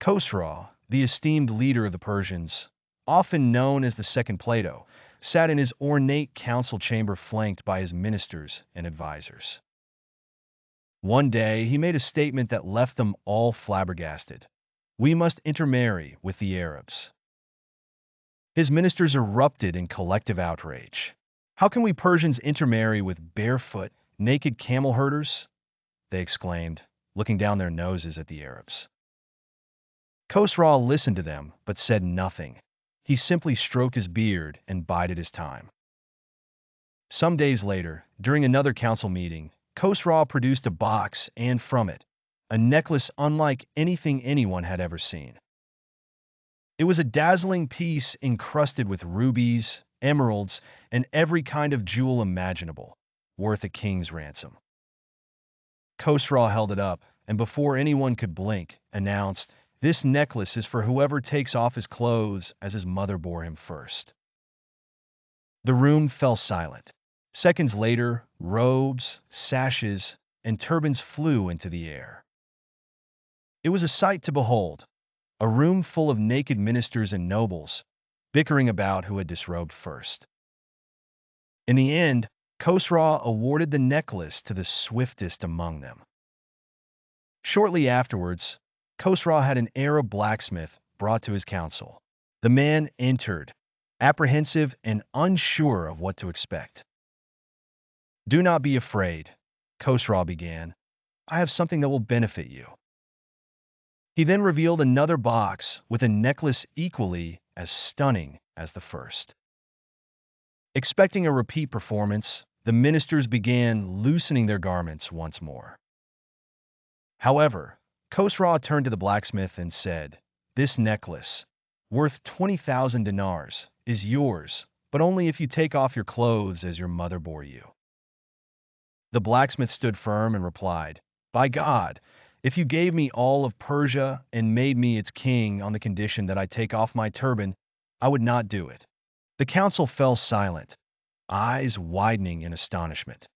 Khosrau, the esteemed leader of the Persians, often known as the Second Plato, sat in his ornate council chamber flanked by his ministers and advisors. One day, he made a statement that left them all flabbergasted. We must intermarry with the Arabs. His ministers erupted in collective outrage. How can we Persians intermarry with barefoot, naked camel herders? They exclaimed, looking down their noses at the Arabs. Khosrau listened to them, but said nothing. He simply stroked his beard and bided his time. Some days later, during another council meeting, Khosrau produced a box and from it, a necklace unlike anything anyone had ever seen. It was a dazzling piece encrusted with rubies, emeralds, and every kind of jewel imaginable, worth a king's ransom. Khosrau held it up, and before anyone could blink, announced, "This necklace is for whoever takes off his clothes as his mother bore him first." The room fell silent. Seconds later, robes, sashes, and turbans flew into the air. It was a sight to behold, a room full of naked ministers and nobles, bickering about who had disrobed first. In the end, Khosrau awarded the necklace to the swiftest among them. Shortly afterwards, Khosrau had an Arab blacksmith brought to his council. The man entered, apprehensive and unsure of what to expect. "Do not be afraid," Khosrau began. "I have something that will benefit you." He then revealed another box with a necklace equally as stunning as the first. Expecting a repeat performance, the ministers began loosening their garments once more. However, Khosrau turned to the blacksmith and said, "This necklace, worth 20,000 dinars, is yours, but only if you take off your clothes as your mother bore you." The blacksmith stood firm and replied, "By God, if you gave me all of Persia and made me its king on the condition that I take off my turban, I would not do it." The council fell silent, eyes widening in astonishment.